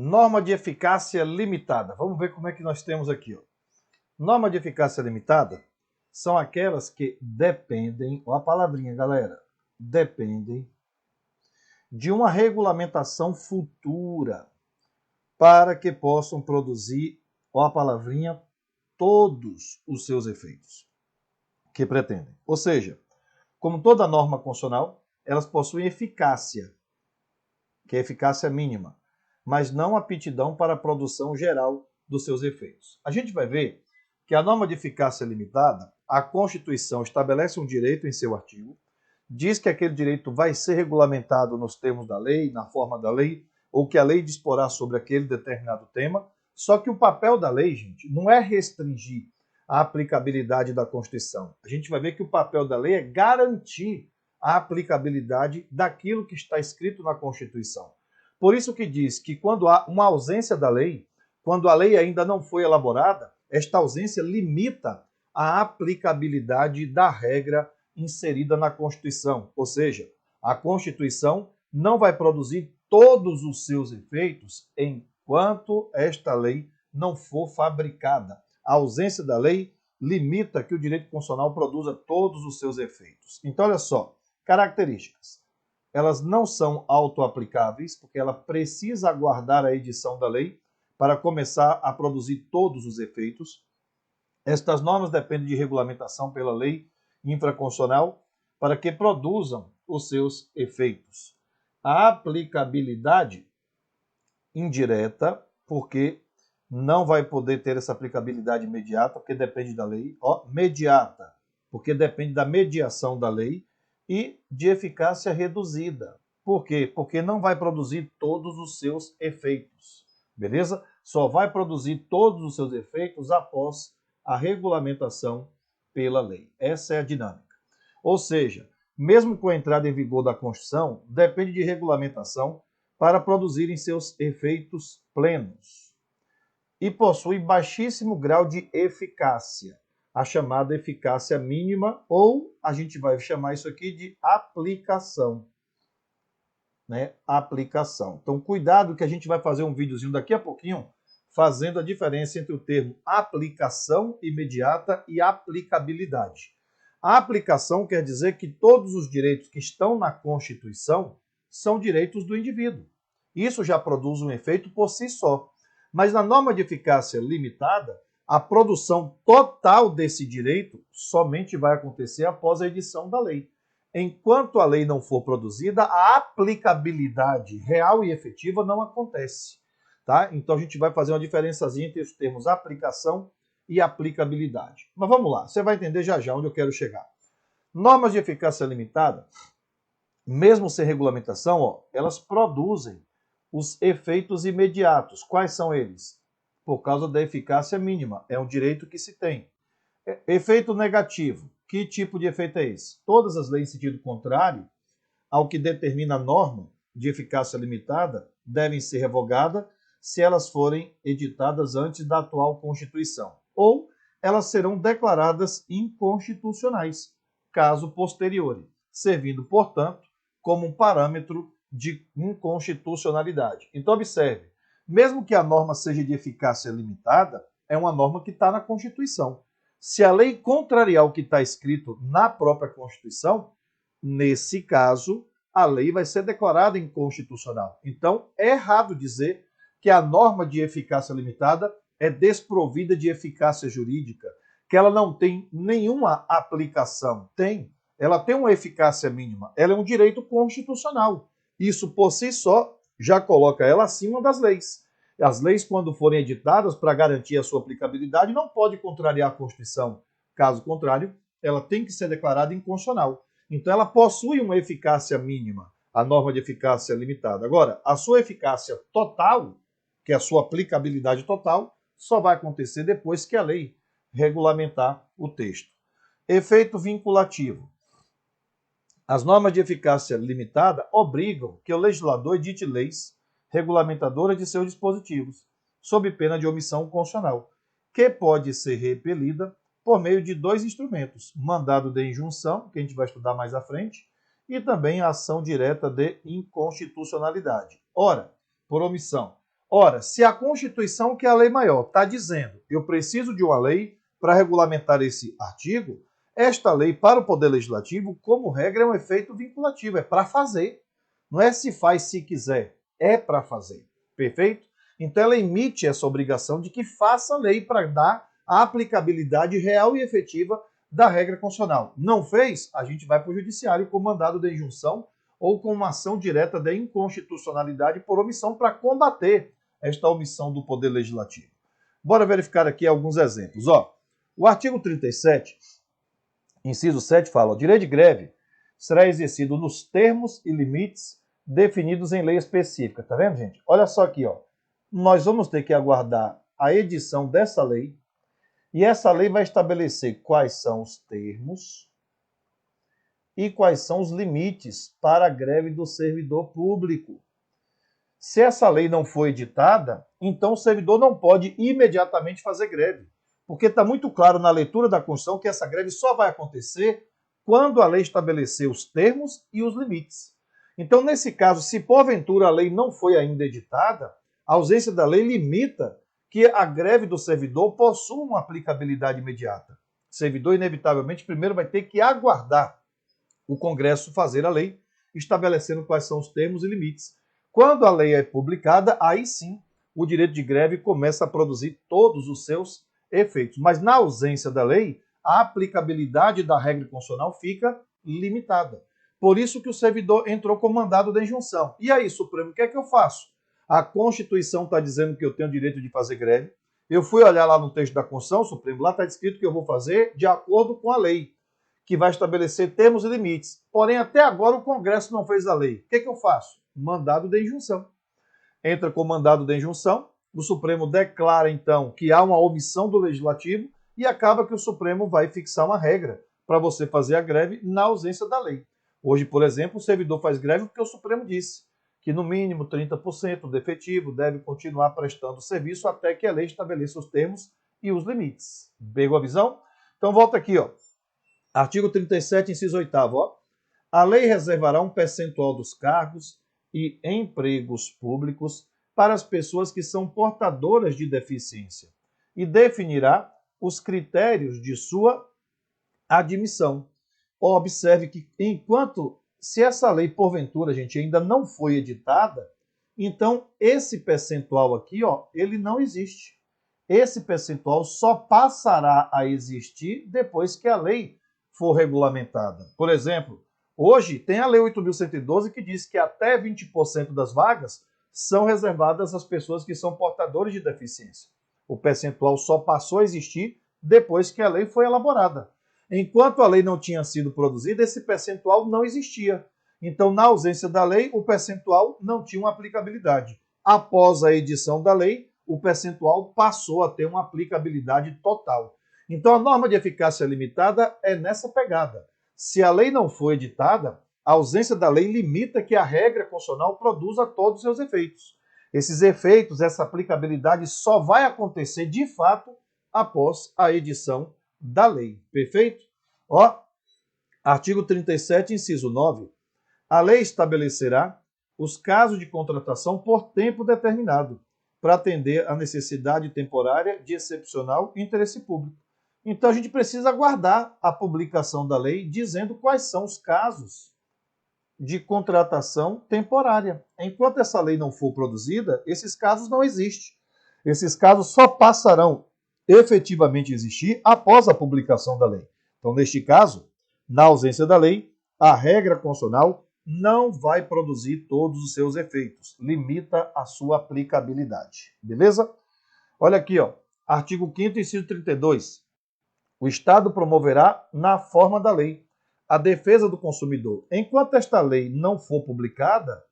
Norma de eficácia limitada. Vamos ver como é que nós temos aqui. Ó. Norma de eficácia limitada são aquelas que dependem, ó a palavrinha, galera, dependem de uma regulamentação futura para que possam produzir, ó a palavrinha, todos os seus efeitos que pretendem. Ou seja, como toda norma constitucional, elas possuem eficácia, que é eficácia mínima, mas não aptidão para a produção geral dos seus efeitos. A gente vai ver que a norma de eficácia limitada, a Constituição estabelece um direito em seu artigo, diz que aquele direito vai ser regulamentado nos termos da lei, na forma da lei, ou que a lei disporá sobre aquele determinado tema, só que o papel da lei, gente, não é restringir a aplicabilidade da Constituição. A gente vai ver que o papel da lei é garantir a aplicabilidade daquilo que está escrito na Constituição. Por isso que diz que quando há uma ausência da lei, quando a lei ainda não foi elaborada, esta ausência limita a aplicabilidade da regra inserida na Constituição. Ou seja, a Constituição não vai produzir todos os seus efeitos enquanto esta lei não for fabricada. A ausência da lei limita que o direito constitucional produza todos os seus efeitos. Então, olha só, características. Elas não são autoaplicáveis, porque ela precisa aguardar a edição da lei para começar a produzir todos os efeitos. Estas normas dependem de regulamentação pela lei infraconstitucional para que produzam os seus efeitos. A aplicabilidade indireta, porque não vai poder ter essa aplicabilidade imediata, porque depende da lei. Mediata, porque depende da mediação da lei. E de eficácia reduzida. Por quê? Porque não vai produzir todos os seus efeitos. Beleza? Só vai produzir todos os seus efeitos após a regulamentação pela lei. Essa é a dinâmica. Ou seja, mesmo com a entrada em vigor da Constituição, depende de regulamentação para produzirem seus efeitos plenos. E possui baixíssimo grau de eficácia, a chamada eficácia mínima, ou a gente vai chamar isso aqui de aplicação. Né? Aplicação. Então, cuidado que a gente vai fazer um videozinho daqui a pouquinho fazendo a diferença entre o termo aplicação imediata e aplicabilidade. A aplicação quer dizer que todos os direitos que estão na Constituição são direitos do indivíduo. Isso já produz um efeito por si só. Mas na norma de eficácia limitada, a produção total desse direito somente vai acontecer após a edição da lei. Enquanto a lei não for produzida, a aplicabilidade real e efetiva não acontece. Tá? Então a gente vai fazer uma diferençazinha entre os termos aplicação e aplicabilidade. Mas vamos lá, você vai entender já já onde eu quero chegar. Normas de eficácia limitada, mesmo sem regulamentação, elas produzem os efeitos imediatos. Quais são eles? Por causa da eficácia mínima. É um direito que se tem. Efeito negativo. Que tipo de efeito é esse? Todas as leis em sentido contrário ao que determina a norma de eficácia limitada devem ser revogadas se elas forem editadas antes da atual Constituição. Ou elas serão declaradas inconstitucionais, caso posteriori, servindo, portanto, como um parâmetro de inconstitucionalidade. Então, observe, mesmo que a norma seja de eficácia limitada, é uma norma que está na Constituição. Se a lei contrariar o que está escrito na própria Constituição, nesse caso, a lei vai ser declarada inconstitucional. Então, é errado dizer que a norma de eficácia limitada é desprovida de eficácia jurídica, que ela não tem nenhuma aplicação. Tem. Ela tem uma eficácia mínima. Ela é um direito constitucional. Isso, por si só, já coloca ela acima das leis. As leis, quando forem editadas para garantir a sua aplicabilidade, não pode contrariar a Constituição. Caso contrário, ela tem que ser declarada inconstitucional. Então, ela possui uma eficácia mínima, a norma de eficácia limitada. Agora, a sua eficácia total, que é a sua aplicabilidade total, só vai acontecer depois que a lei regulamentar o texto. Efeito vinculativo. As normas de eficácia limitada obrigam que o legislador edite leis regulamentadoras de seus dispositivos, sob pena de omissão constitucional, que pode ser repelida por meio de dois instrumentos, mandado de injunção, que a gente vai estudar mais à frente, e também a ação direta de inconstitucionalidade. Ora, por omissão, Ora, se a Constituição, que é a lei maior, está dizendo eu preciso de uma lei para regulamentar esse artigo, esta lei, para o Poder Legislativo, como regra, é um efeito vinculativo, é para fazer. Não é se faz se quiser, é para fazer. Perfeito? Então ela emite essa obrigação de que faça a lei para dar a aplicabilidade real e efetiva da regra constitucional. Não fez? A gente vai para o judiciário com mandado de injunção ou com uma ação direta de inconstitucionalidade por omissão para combater esta omissão do Poder Legislativo. Bora verificar aqui alguns exemplos. Ó, o artigo 37, inciso 7, fala: o direito de greve será exercido nos termos e limites definidos em lei específica. Tá vendo, gente? Olha só aqui, ó. Nós vamos ter que aguardar a edição dessa lei, e essa lei vai estabelecer quais são os termos e quais são os limites para a greve do servidor público. Se essa lei não for editada, então o servidor não pode imediatamente fazer greve, porque está muito claro na leitura da Constituição que essa greve só vai acontecer quando a lei estabelecer os termos e os limites. Então, nesse caso, se porventura a lei não foi ainda editada, a ausência da lei limita que a greve do servidor possua uma aplicabilidade imediata. O servidor, inevitavelmente, primeiro vai ter que aguardar o Congresso fazer a lei, estabelecendo quais são os termos e limites. Quando a lei é publicada, aí sim o direito de greve começa a produzir todos os seus efeitos. Mas na ausência da lei, a aplicabilidade da regra constitucional fica limitada. Por isso que o servidor entrou com mandado de injunção. E aí, Supremo, o que é que eu faço? A Constituição está dizendo que eu tenho o direito de fazer greve. Eu fui olhar lá no texto da Constituição, Supremo, lá está escrito que eu vou fazer de acordo com a lei, que vai estabelecer termos e limites. Porém, até agora o Congresso não fez a lei. O que é que eu faço? Mandado de injunção. Entra com mandado de injunção, o Supremo declara, então, que há uma omissão do Legislativo e acaba que o Supremo vai fixar uma regra para você fazer a greve na ausência da lei. Hoje, por exemplo, o servidor faz greve porque o Supremo disse que no mínimo 30% do efetivo deve continuar prestando serviço até que a lei estabeleça os termos e os limites. Pegou a visão? Então volta aqui, ó. Artigo 37, inciso 8º, ó. A lei reservará um percentual dos cargos e empregos públicos para as pessoas que são portadoras de deficiência e definirá os critérios de sua admissão. Observe que se essa lei, porventura, gente, ainda não foi editada, então esse percentual aqui, ó, ele não existe. Esse percentual só passará a existir depois que a lei for regulamentada. Por exemplo, hoje tem a Lei 8.112 que diz que até 20% das vagas são reservadas às pessoas que são portadores de deficiência. O percentual só passou a existir depois que a lei foi elaborada. Enquanto a lei não tinha sido produzida, esse percentual não existia. Então, na ausência da lei, o percentual não tinha uma aplicabilidade. Após a edição da lei, o percentual passou a ter uma aplicabilidade total. Então, a norma de eficácia limitada é nessa pegada. Se a lei não for editada, a ausência da lei limita que a regra constitucional produza todos os seus efeitos. Esses efeitos, essa aplicabilidade só vai acontecer de fato após a edição da lei. Perfeito? Ó, artigo 37, inciso 9. A lei estabelecerá os casos de contratação por tempo determinado, para atender à necessidade temporária de excepcional interesse público. Então a gente precisa aguardar a publicação da lei dizendo quais são os casos de contratação temporária. Enquanto essa lei não for produzida, esses casos não existem. Esses casos só passarão efetivamente a existir após a publicação da lei. Então, neste caso, na ausência da lei, a regra constitucional não vai produzir todos os seus efeitos. Limita a sua aplicabilidade. Beleza? Olha aqui, ó. Artigo 5º, inciso 32. O Estado promoverá, na forma da lei, a defesa do consumidor. Enquanto esta lei não for publicada,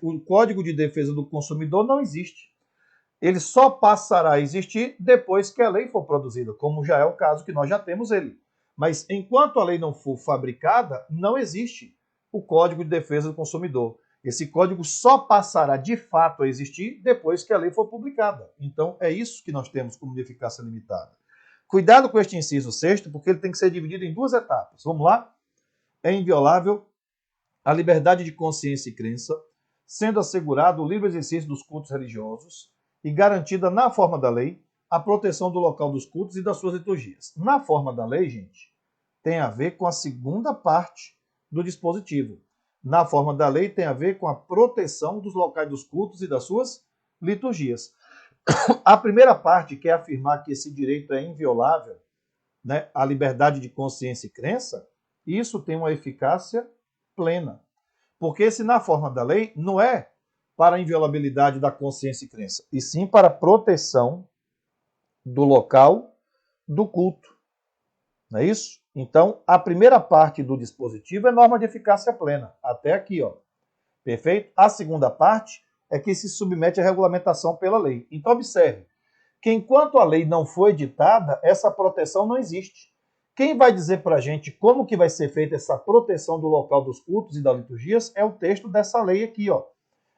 o Código de Defesa do Consumidor não existe. Ele só passará a existir depois que a lei for produzida, como já é o caso que nós já temos ele. Mas enquanto a lei não for fabricada, não existe o Código de Defesa do Consumidor. Esse código só passará de fato a existir depois que a lei for publicada. Então é isso que nós temos como de eficácia limitada. Cuidado com este inciso 6º, porque ele tem que ser dividido em duas etapas. Vamos lá? É inviolável a liberdade de consciência e crença, sendo assegurado o livre exercício dos cultos religiosos e garantida na forma da lei a proteção do local dos cultos e das suas liturgias. Na forma da lei, gente, tem a ver com a segunda parte do dispositivo. Na forma da lei tem a ver com a proteção dos locais dos cultos e das suas liturgias. A primeira parte, que é afirmar que esse direito é inviolável, né, a liberdade de consciência e crença, isso tem uma eficácia plena. Porque se na forma da lei não é para a inviolabilidade da consciência e crença, e sim para a proteção do local do culto. Não é isso? Então, a primeira parte do dispositivo é norma de eficácia plena. Até aqui, ó. Perfeito? A segunda parte é que se submete à regulamentação pela lei. Então, observe que enquanto a lei não foi editada, essa proteção não existe. Quem vai dizer para a gente como que vai ser feita essa proteção do local dos cultos e das liturgias é o texto dessa lei aqui, ó.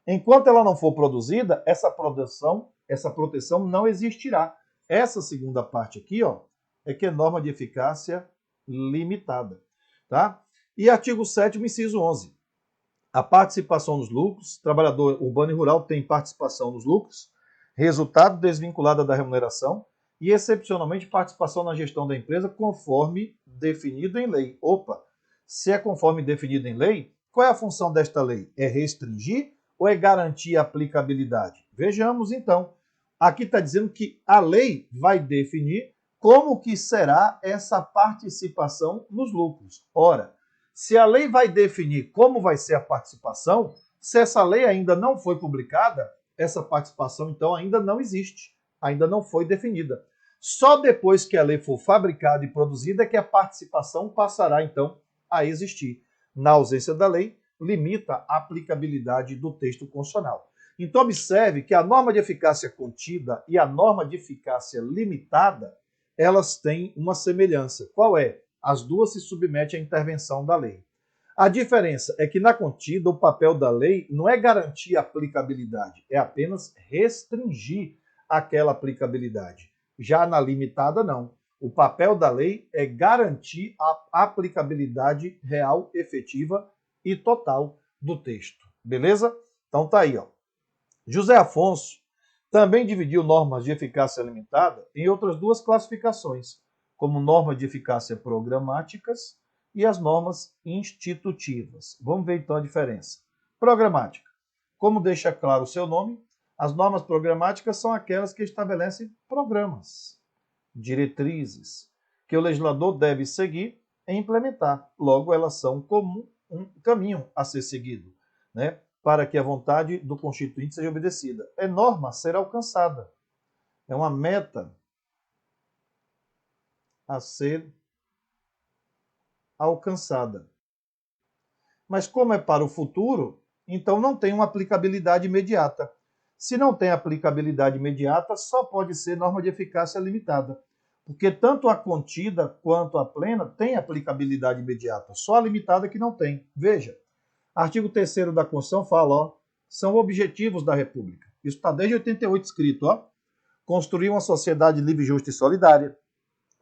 Enquanto ela não for produzida, essa proteção não existirá. Essa segunda parte aqui, ó, é que é norma de eficácia limitada, tá? E artigo 7º, inciso 11. A participação nos lucros, trabalhador urbano e rural tem participação nos lucros, resultado desvinculada da remuneração e, excepcionalmente, participação na gestão da empresa conforme definido em lei. Opa, se é conforme definido em lei, qual é a função desta lei? É restringir ou é garantir a aplicabilidade? Vejamos, então. Aqui está dizendo que a lei vai definir como que será essa participação nos lucros. Ora, se a lei vai definir como vai ser a participação, se essa lei ainda não foi publicada, essa participação, então, ainda não existe, ainda não foi definida. Só depois que a lei for fabricada e produzida é que a participação passará, então, a existir. Na ausência da lei, limita a aplicabilidade do texto constitucional. Então, observe que a norma de eficácia contida e a norma de eficácia limitada, elas têm uma semelhança. Qual é? As duas se submetem à intervenção da lei. A diferença é que na contida, o papel da lei não é garantir a aplicabilidade, é apenas restringir aquela aplicabilidade. Já na limitada, não. O papel da lei é garantir a aplicabilidade real, efetiva e total do texto. Beleza? Então tá aí, ó. José Afonso também dividiu normas de eficácia limitada em outras duas classificações, como normas de eficácia programáticas e as normas institutivas. Vamos ver então a diferença. Programática. Como deixa claro o seu nome, as normas programáticas são aquelas que estabelecem programas, diretrizes, que o legislador deve seguir e implementar. Logo, elas são como um caminho a ser seguido, né? Para que a vontade do constituinte seja obedecida. É norma a ser alcançada. É uma meta a ser alcançada. Mas como é para o futuro, então não tem uma aplicabilidade imediata. Se não tem aplicabilidade imediata, só pode ser norma de eficácia limitada. Porque tanto a contida quanto a plena tem aplicabilidade imediata. Só a limitada que não tem. Veja, artigo 3º da Constituição fala, ó, são objetivos da República. Isso está desde 88 escrito, ó. Construir uma sociedade livre, justa e solidária,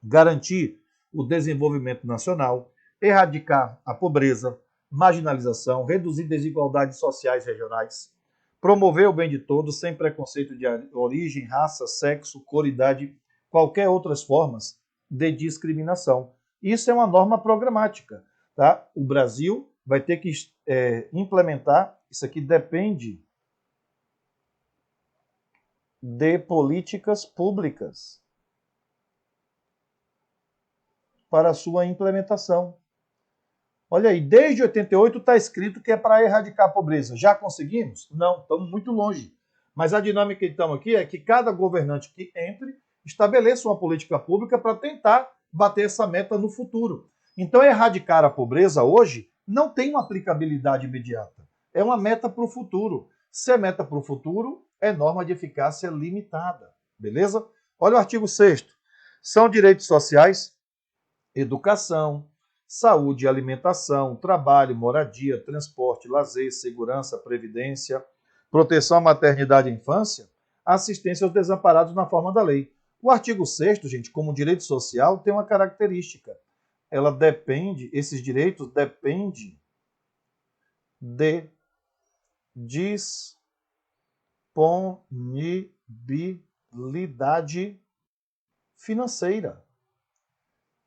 garantir o desenvolvimento nacional, erradicar a pobreza, marginalização, reduzir desigualdades sociais regionais, promover o bem de todos sem preconceito de origem, raça, sexo, cor, idade, qualquer outras formas de discriminação. Isso é uma norma programática, tá? O Brasil vai ter que implementar, isso aqui depende de políticas públicas para a sua implementação. Olha aí, desde 88 está escrito que é para erradicar a pobreza. Já conseguimos? Não, estamos muito longe. Mas a dinâmica então aqui é que cada governante que entre estabeleça uma política pública para tentar bater essa meta no futuro. Então, erradicar a pobreza hoje não tem uma aplicabilidade imediata. É uma meta para o futuro. Se é meta para o futuro, é norma de eficácia limitada. Beleza? Olha o artigo 6º. São direitos sociais, educação, saúde, alimentação, trabalho, moradia, transporte, lazer, segurança, previdência, proteção à maternidade e infância, assistência aos desamparados na forma da lei. O artigo 6º, gente, como direito social, tem uma característica. Ela depende, esses direitos dependem de disponibilidade financeira.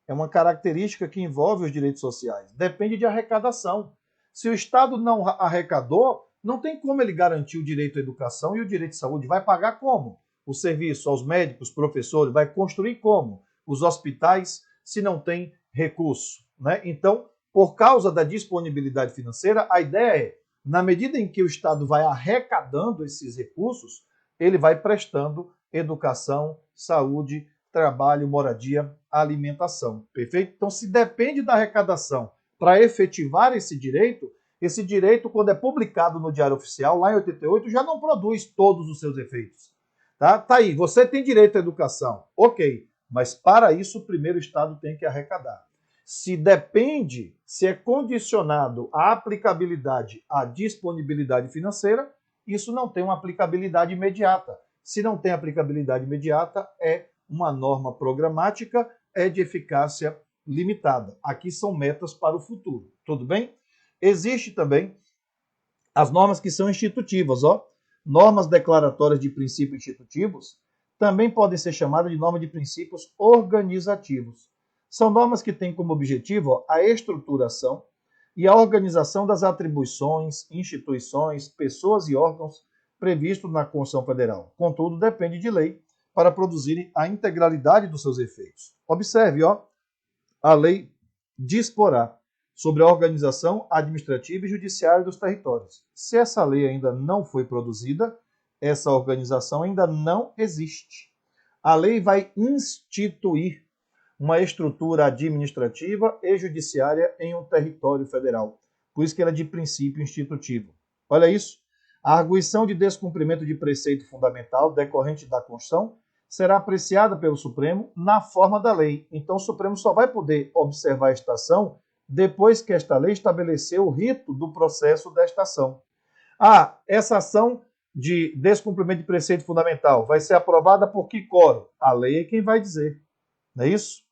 É uma característica que envolve os direitos sociais. Depende de arrecadação. Se o Estado não arrecadou, não tem como ele garantir o direito à educação e o direito de saúde. Vai pagar como? O serviço aos médicos, professores, vai construir como? Os hospitais, se não tem recurso, né? Então, por causa da disponibilidade financeira, a ideia é, na medida em que o Estado vai arrecadando esses recursos, ele vai prestando educação, saúde, trabalho, moradia, alimentação. Perfeito? Então, se depende da arrecadação para efetivar esse direito, quando é publicado no Diário Oficial, lá em 88, já não produz todos os seus efeitos. Tá aí, você tem direito à educação. Ok, mas para isso, primeiro o Estado tem que arrecadar. Se é condicionado à aplicabilidade, à disponibilidade financeira, isso não tem uma aplicabilidade imediata. Se não tem aplicabilidade imediata, é uma norma programática, é de eficácia limitada. Aqui são metas para o futuro, tudo bem? Existe também as normas que são institutivas, ó. Normas declaratórias de princípios institutivos também podem ser chamadas de normas de princípios organizativos. São normas que têm como objetivo, ó, a estruturação e a organização das atribuições, instituições, pessoas e órgãos previstos na Constituição Federal. Contudo, depende de lei para produzirem a integralidade dos seus efeitos. Observe, ó, a lei disporá sobre a organização administrativa e judiciária dos territórios. Se essa lei ainda não foi produzida, essa organização ainda não existe. A lei vai instituir uma estrutura administrativa e judiciária em um território federal. Por isso que ela é de princípio institutivo. Olha isso. A arguição de descumprimento de preceito fundamental decorrente da Constituição será apreciada pelo Supremo na forma da lei. Então, o Supremo só vai poder observar esta ação depois que esta lei estabeleceu o rito do processo desta ação. Essa ação de descumprimento de preceito fundamental vai ser aprovada por que quórum? A lei é quem vai dizer. Não é isso?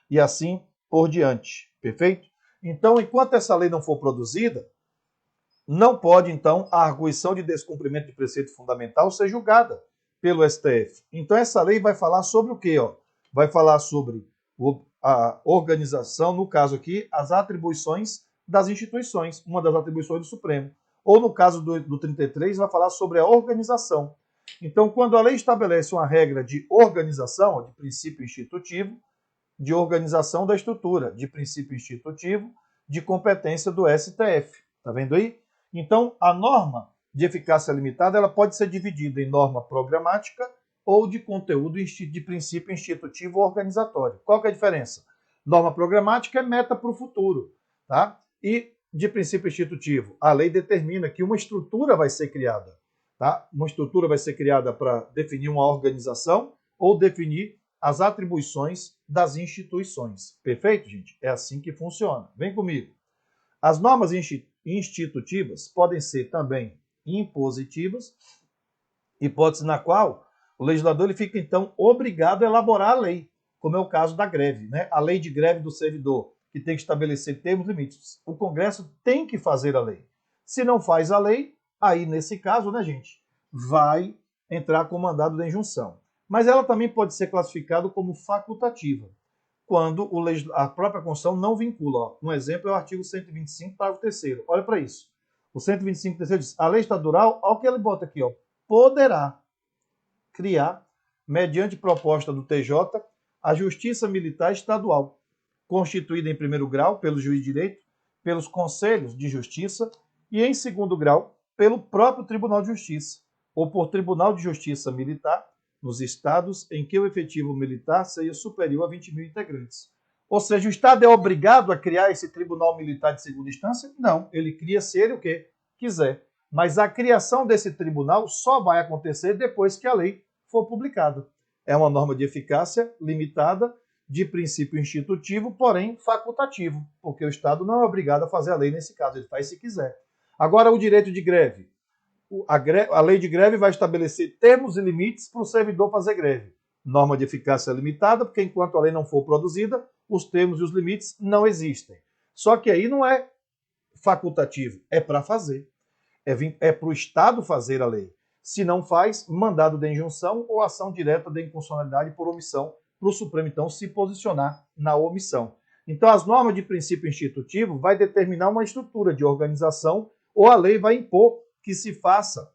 E assim por diante. Perfeito? Então, enquanto essa lei não for produzida, não pode, então, a arguição de descumprimento de preceito fundamental ser julgada pelo STF. Então, essa lei vai falar sobre o quê? Vai falar sobre a organização, no caso aqui, as atribuições das instituições, uma das atribuições do Supremo. Ou, no caso do 33, vai falar sobre a organização. Então, quando a lei estabelece uma regra de organização, de princípio institutivo, de organização da estrutura, de princípio institutivo, de competência do STF. Está vendo aí? Então, a norma de eficácia limitada ela pode ser dividida em norma programática ou de conteúdo de princípio institutivo ou organizatório. Qual que é a diferença? Norma programática é meta para o futuro, tá? E de princípio institutivo, a lei determina que uma estrutura vai ser criada, tá? Uma estrutura vai ser criada para definir uma organização ou definir as atribuições das instituições. Perfeito, gente? É assim que funciona. Vem comigo. As normas institutivas podem ser também impositivas, hipótese na qual o legislador ele fica, então, obrigado a elaborar a lei, como é o caso da greve, né? A lei de greve do servidor, que tem que estabelecer termos e limites. O Congresso tem que fazer a lei. Se não faz a lei, aí, nesse caso, né, gente, vai entrar com mandado de injunção. Mas ela também pode ser classificada como facultativa, quando a própria Constituição não vincula. Um exemplo é o artigo 125, parágrafo 3º. Olha para isso. O 125, 3º diz, a lei estadual, olha o que ele bota aqui, poderá criar, mediante proposta do TJ, a Justiça Militar Estadual, constituída em primeiro grau pelo juiz de direito, pelos conselhos de justiça e, em segundo grau, pelo próprio Tribunal de Justiça, ou por Tribunal de Justiça Militar, nos estados em que o efetivo militar seja superior a 20 mil integrantes. Ou seja, o Estado é obrigado a criar esse Tribunal Militar de segunda instância? Não, ele cria se ele o quê? Quiser. Mas a criação desse tribunal só vai acontecer depois que a lei for publicada. É uma norma de eficácia limitada, de princípio institutivo, porém facultativo, porque o Estado não é obrigado a fazer a lei nesse caso, ele faz se quiser. Agora, o direito de greve. A lei de greve vai estabelecer termos e limites para o servidor fazer greve. Norma de eficácia limitada, porque enquanto a lei não for produzida, os termos e os limites não existem. Só que aí não é facultativo, é para fazer. É para o Estado fazer a lei. Se não faz, mandado de injunção ou ação direta de inconstitucionalidade por omissão, para o Supremo, então, se posicionar na omissão. Então, as normas de princípio institutivo vai determinar uma estrutura de organização ou a lei vai impor que se faça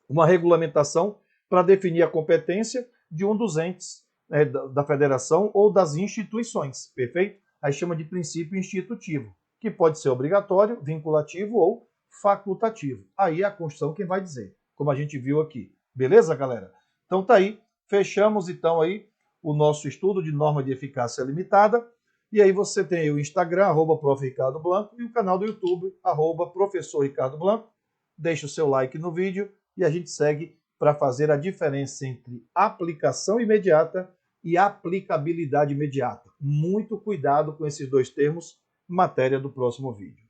uma regulamentação para definir a competência de um dos entes, né, da federação ou das instituições, perfeito? Aí chama de princípio institutivo, que pode ser obrigatório, vinculativo ou facultativo. Aí é a Constituição quem vai dizer, como a gente viu aqui. Beleza, galera? Então tá aí, fechamos então aí o nosso estudo de norma de eficácia limitada. E aí você tem aí o Instagram, @Prof. Ricardo Blanco, e o canal do YouTube, @Professor Ricardo Blanco. Deixa o seu like no vídeo e a gente segue para fazer a diferença entre aplicação imediata e aplicabilidade imediata. Muito cuidado com esses dois termos, matéria do próximo vídeo.